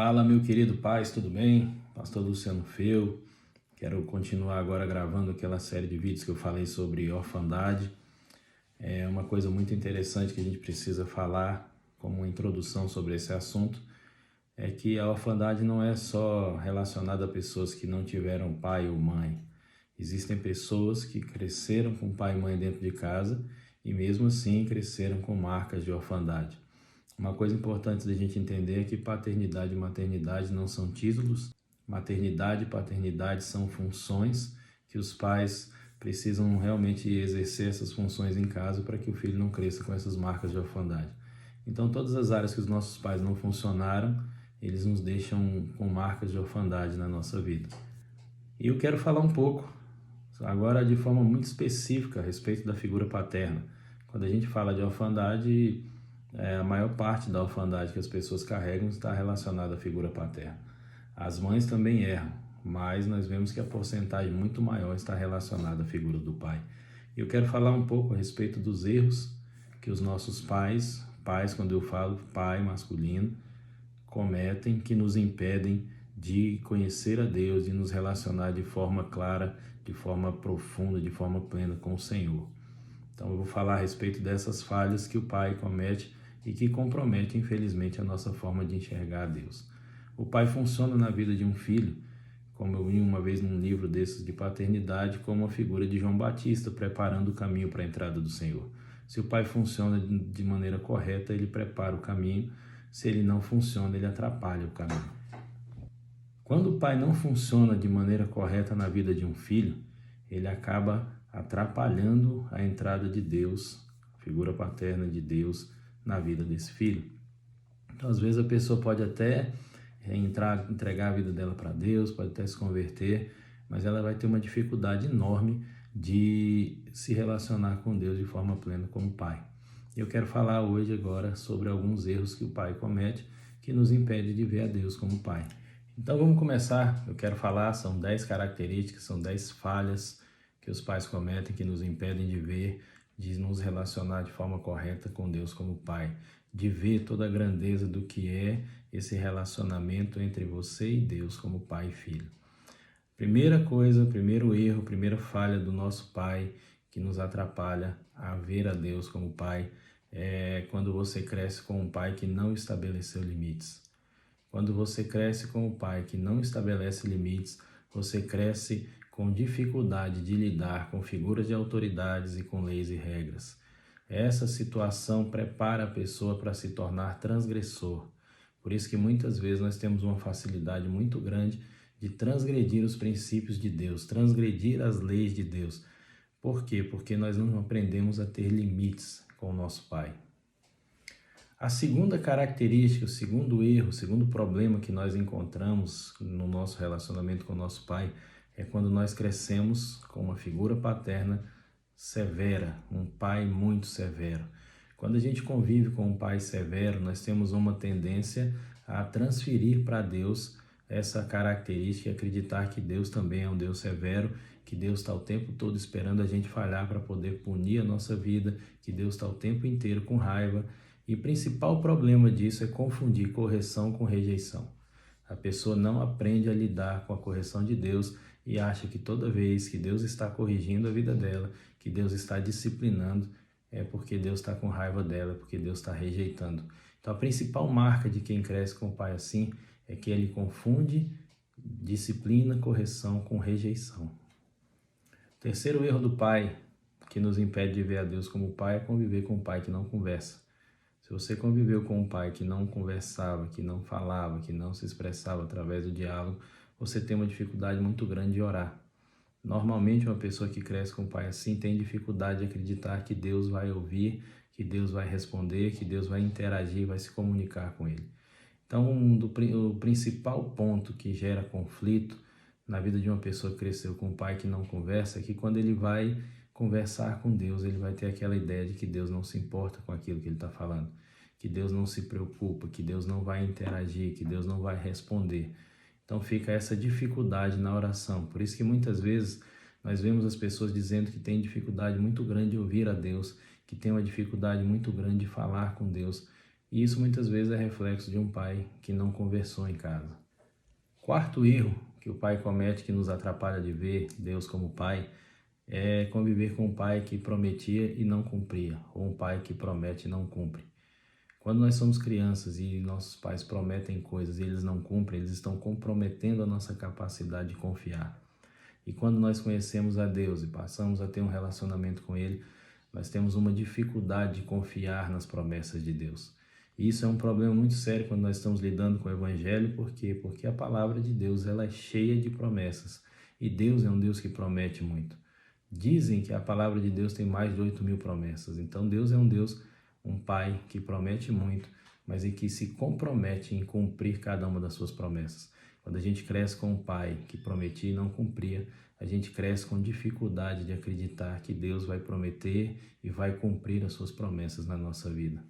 Fala, meu querido Paz, tudo bem? Pastor Luciano Feu. Quero continuar agora gravando aquela série de vídeos que eu falei sobre orfandade. É uma coisa muito interessante que a gente precisa falar como uma introdução sobre esse assunto, é que a orfandade não é só relacionada a pessoas que não tiveram pai ou mãe. Existem pessoas que cresceram com pai e mãe dentro de casa e mesmo assim cresceram com marcas de orfandade. Uma coisa importante da gente entender é que paternidade e maternidade não são títulos. Maternidade e paternidade são funções que os pais precisam realmente exercer essas funções em casa para que o filho não cresça com essas marcas de orfandade. Então, todas as áreas que os nossos pais não funcionaram, eles nos deixam com marcas de orfandade na nossa vida. E eu quero falar um pouco, agora de forma muito específica, a respeito da figura paterna. Quando a gente fala de orfandade, a maior parte da orfandade que as pessoas carregam está relacionada à figura paterna. As mães também erram, mas nós vemos que a porcentagem muito maior está relacionada à figura do pai. E eu quero falar um pouco a respeito dos erros que os nossos pais, quando eu falo pai masculino, cometem, que nos impedem de conhecer a Deus e nos relacionar de forma clara, de forma profunda, de forma plena com o Senhor. Então eu vou falar a respeito dessas falhas que o pai comete e que comprometem, infelizmente, a nossa forma de enxergar a Deus. O pai funciona na vida de um filho, como eu vi uma vez num livro desses de paternidade, como a figura de João Batista preparando o caminho para a entrada do Senhor. Se o pai funciona de maneira correta, ele prepara o caminho. Se ele não funciona, ele atrapalha o caminho. Quando o pai não funciona de maneira correta na vida de um filho, ele acaba atrapalhando a entrada de Deus, a figura paterna de Deus, na vida desse filho. Então, às vezes a pessoa pode até entregar a vida dela para Deus, pode até se converter, mas ela vai ter uma dificuldade enorme de se relacionar com Deus de forma plena como pai. Eu quero falar hoje agora sobre alguns erros que o pai comete que nos impede de ver a Deus como pai. Então vamos começar. Eu quero falar, são 10 características, são 10 falhas que os pais cometem que nos impedem de ver, de nos relacionar de forma correta com Deus como pai, de ver toda a grandeza do que é esse relacionamento entre você e Deus como pai e filho. Primeira coisa, primeiro erro, primeira falha do nosso pai que nos atrapalha a ver a Deus como pai é quando você cresce com um pai que não estabeleceu limites. Quando você cresce com um pai que não estabelece limites, você cresce com dificuldade de lidar com figuras de autoridades e com leis e regras. Essa situação prepara a pessoa para se tornar transgressor. Por isso que muitas vezes nós temos uma facilidade muito grande de transgredir os princípios de Deus, transgredir as leis de Deus. Por quê? Porque nós não aprendemos a ter limites com o nosso pai. A segunda característica, o segundo erro, o segundo problema que nós encontramos no nosso relacionamento com o nosso pai é quando nós crescemos com uma figura paterna severa, um pai muito severo. Quando a gente convive com um pai severo, nós temos uma tendência a transferir para Deus essa característica e acreditar que Deus também é um Deus severo, que Deus está o tempo todo esperando a gente falhar para poder punir a nossa vida, que Deus está o tempo inteiro com raiva. E o principal problema disso é confundir correção com rejeição. A pessoa não aprende a lidar com a correção de Deus e acha que toda vez que Deus está corrigindo a vida dela, que Deus está disciplinando, é porque Deus está com raiva dela, porque Deus está rejeitando. Então a principal marca de quem cresce com o pai assim é que ele confunde disciplina, correção com rejeição. Terceiro erro do pai que nos impede de ver a Deus como pai é conviver com um pai que não conversa. Se você conviveu com um pai que não conversava, que não falava, que não se expressava através do diálogo, você tem uma dificuldade muito grande de orar. Normalmente uma pessoa que cresce com um pai assim tem dificuldade de acreditar que Deus vai ouvir, que Deus vai responder, que Deus vai interagir, vai se comunicar com ele. Então o principal ponto que gera conflito na vida de uma pessoa que cresceu com um pai que não conversa é que quando ele vai conversar com Deus, ele vai ter aquela ideia de que Deus não se importa com aquilo que ele está falando, que Deus não se preocupa, que Deus não vai interagir, que Deus não vai responder. Então fica essa dificuldade na oração. Por isso que muitas vezes nós vemos as pessoas dizendo que tem dificuldade muito grande de ouvir a Deus, que tem uma dificuldade muito grande de falar com Deus, E isso muitas vezes é reflexo de um pai que não conversou em casa. Quarto erro que o pai comete, que nos atrapalha de ver Deus como pai, é conviver com um pai que prometia e não cumpria, ou um pai que promete e não cumpre. Quando nós somos crianças e nossos pais prometem coisas e eles não cumprem, eles estão comprometendo a nossa capacidade de confiar. E quando nós conhecemos a Deus e passamos a ter um relacionamento com Ele, nós temos uma dificuldade de confiar nas promessas de Deus. E isso é um problema muito sério quando nós estamos lidando com o Evangelho. Por quê? Porque a palavra de Deus ela é cheia de promessas. E Deus é um Deus que promete muito. Dizem que a palavra de Deus tem mais de 8.000 promessas. Então Deus é um Deus, um Pai que promete muito, mas em que se compromete em cumprir cada uma das suas promessas. Quando a gente cresce com um pai que prometia e não cumpria, a gente cresce com dificuldade de acreditar que Deus vai prometer e vai cumprir as suas promessas na nossa vida.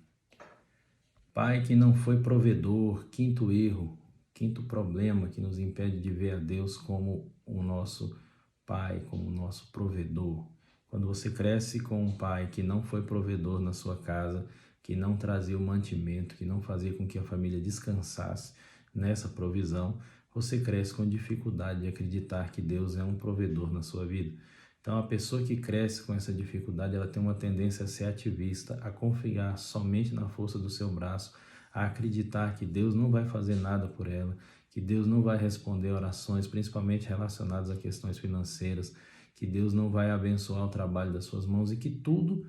Pai que não foi provedor, quinto erro, quinto problema que nos impede de ver a Deus como o nosso pai, como o nosso provedor. Quando você cresce com um pai que não foi provedor na sua casa, que não trazia o mantimento, que não fazia com que a família descansasse nessa provisão, você cresce com dificuldade de acreditar que Deus é um provedor na sua vida. Então, a pessoa que cresce com essa dificuldade, ela tem uma tendência a ser ativista, a confiar somente na força do seu braço, a acreditar que Deus não vai fazer nada por ela, que Deus não vai responder orações, principalmente relacionadas a questões financeiras, que Deus não vai abençoar o trabalho das suas mãos e que tudo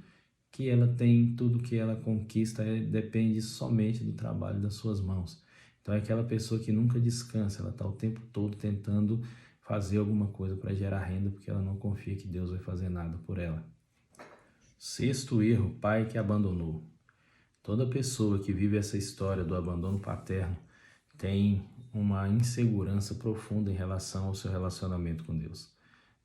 que ela tem, tudo que ela conquista depende somente do trabalho das suas mãos. Então é aquela pessoa que nunca descansa, ela está o tempo todo tentando fazer alguma coisa para gerar renda, porque ela não confia que Deus vai fazer nada por ela. Sexto erro, pai que abandonou. Toda pessoa que vive essa história do abandono paterno tem uma insegurança profunda em relação ao seu relacionamento com Deus.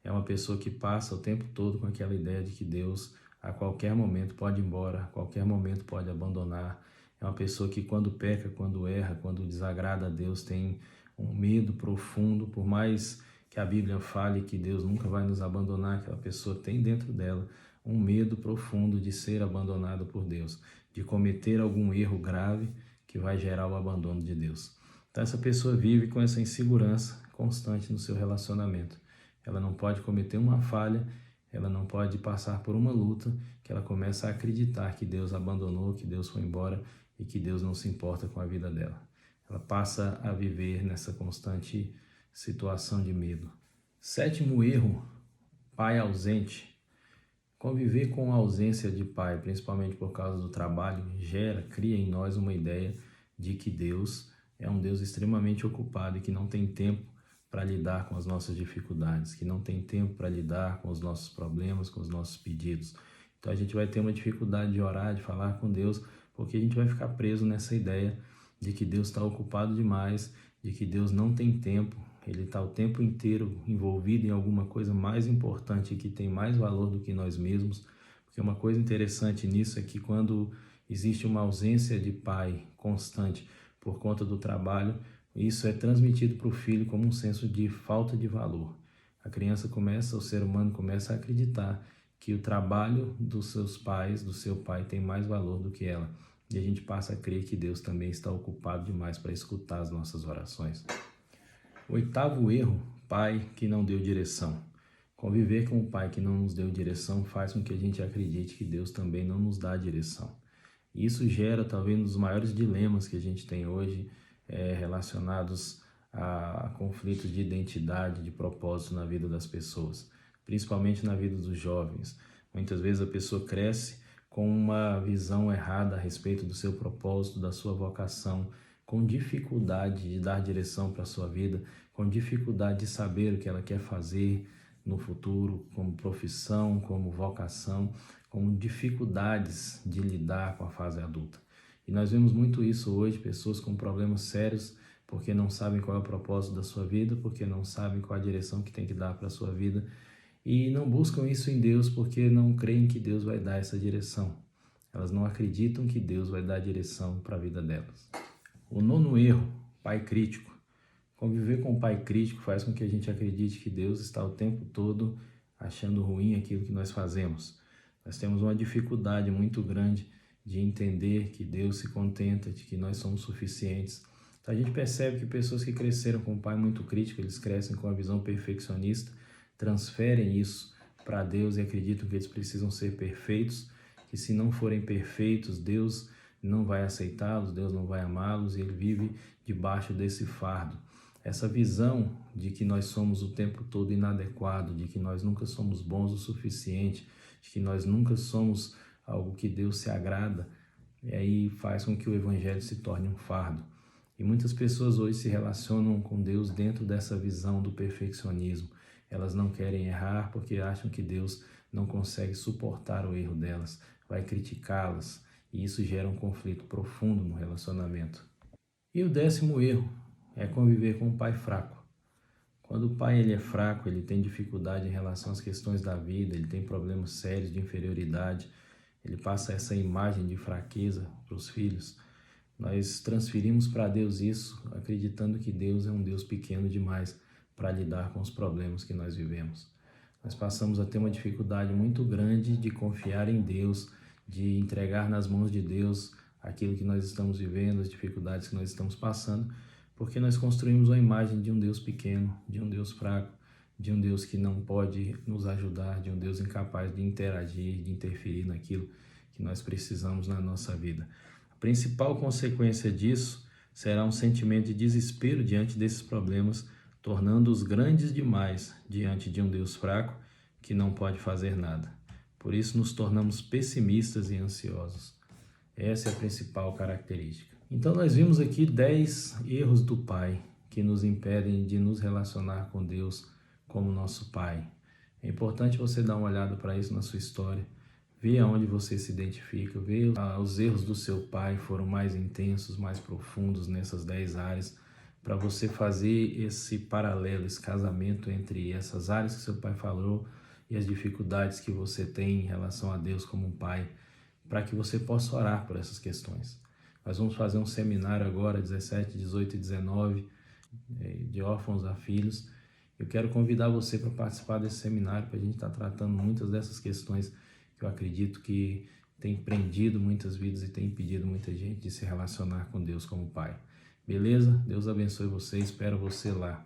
É uma pessoa que passa o tempo todo com aquela ideia de que Deus a qualquer momento pode ir embora, a qualquer momento pode abandonar. É uma pessoa que quando peca, quando erra, quando desagrada a Deus, tem um medo profundo, por mais que a Bíblia fale que Deus nunca vai nos abandonar, aquela pessoa tem dentro dela um medo profundo de ser abandonado por Deus, de cometer algum erro grave que vai gerar o abandono de Deus. Então essa pessoa vive com essa insegurança constante no seu relacionamento. Ela não pode cometer uma falha, ela não pode passar por uma luta que ela começa a acreditar que Deus abandonou, que Deus foi embora e que Deus não se importa com a vida dela. Ela passa a viver nessa constante situação de medo. Sétimo erro, pai ausente. Conviver com a ausência de pai, principalmente por causa do trabalho, cria em nós uma ideia de que Deus é um Deus extremamente ocupado e que não tem tempo para lidar com as nossas dificuldades, que não tem tempo para lidar com os nossos problemas, com os nossos pedidos. Então a gente vai ter uma dificuldade de orar, de falar com Deus, porque a gente vai ficar preso nessa ideia de que Deus está ocupado demais, de que Deus não tem tempo, Ele está o tempo inteiro envolvido em alguma coisa mais importante que tem mais valor do que nós mesmos. Porque uma coisa interessante nisso é que quando existe uma ausência de pai constante por conta do trabalho, isso é transmitido para o filho como um senso de falta de valor. A criança começa, o ser humano começa a acreditar que o trabalho dos seus pais, do seu pai, tem mais valor do que ela. E a gente passa a crer que Deus também está ocupado demais para escutar as nossas orações. Oitavo erro, pai que não deu direção. Conviver com o pai que não nos deu direção faz com que a gente acredite que Deus também não nos dá direção. E isso gera talvez um dos maiores dilemas que a gente tem hoje, relacionados a conflitos de identidade, de propósito na vida das pessoas, principalmente na vida dos jovens. Muitas vezes a pessoa cresce com uma visão errada a respeito do seu propósito, da sua vocação, com dificuldade de dar direção para a sua vida, com dificuldade de saber o que ela quer fazer no futuro, como profissão, como vocação, com dificuldades de lidar com a fase adulta. E nós vemos muito isso hoje, pessoas com problemas sérios, porque não sabem qual é o propósito da sua vida, porque não sabem qual a direção que tem que dar para a sua vida, e não buscam isso em Deus porque não creem que Deus vai dar essa direção. Elas não acreditam que Deus vai dar direção para a vida delas. O nono erro, pai crítico. Conviver com um pai crítico faz com que a gente acredite que Deus está o tempo todo achando ruim aquilo que nós fazemos. Nós temos uma dificuldade muito grande de entender que Deus se contenta, de que nós somos suficientes. Então a gente percebe que pessoas que cresceram com um pai muito crítico, eles crescem com a visão perfeccionista, transferem isso para Deus e acreditam que eles precisam ser perfeitos, que se não forem perfeitos, Deus não vai aceitá-los, Deus não vai amá-los, e ele vive debaixo desse fardo. Essa visão de que nós somos o tempo todo inadequado, de que nós nunca somos bons o suficiente, de que nós nunca somos algo que Deus se agrada, e aí faz com que o evangelho se torne um fardo. E muitas pessoas hoje se relacionam com Deus dentro dessa visão do perfeccionismo. Elas não querem errar porque acham que Deus não consegue suportar o erro delas, vai criticá-las, e isso gera um conflito profundo no relacionamento. E o 10º erro é conviver com um pai fraco. Quando o pai ele é fraco, ele tem dificuldade em relação às questões da vida, ele tem problemas sérios de inferioridade, ele passa essa imagem de fraqueza para os filhos. Nós transferimos para Deus isso, acreditando que Deus é um Deus pequeno demais para lidar com os problemas que nós vivemos. Nós passamos a ter uma dificuldade muito grande de confiar em Deus, de entregar nas mãos de Deus aquilo que nós estamos vivendo, as dificuldades que nós estamos passando, porque nós construímos uma imagem de um Deus pequeno, de um Deus fraco, de um Deus que não pode nos ajudar, de um Deus incapaz de interagir, de interferir naquilo que nós precisamos na nossa vida. A principal consequência disso será um sentimento de desespero diante desses problemas, tornando-os grandes demais diante de um Deus fraco que não pode fazer nada. Por isso nos tornamos pessimistas e ansiosos. Essa é a principal característica. Então nós vimos aqui 10 erros do pai que nos impedem de nos relacionar com Deus como nosso pai. É importante você dar uma olhada para isso na sua história, ver aonde você se identifica, ver os erros do seu pai foram mais intensos, mais profundos nessas 10 áreas, para você fazer esse paralelo, esse casamento entre essas áreas que seu pai falou e as dificuldades que você tem em relação a Deus como um pai, para que você possa orar por essas questões. Nós vamos fazer um seminário agora, 17, 18 e 19, de órfãos a filhos. Eu quero convidar você para participar desse seminário, para a gente estar tratando muitas dessas questões que eu acredito que tem prendido muitas vidas e tem impedido muita gente de se relacionar com Deus como Pai. Beleza? Deus abençoe você, espero você lá.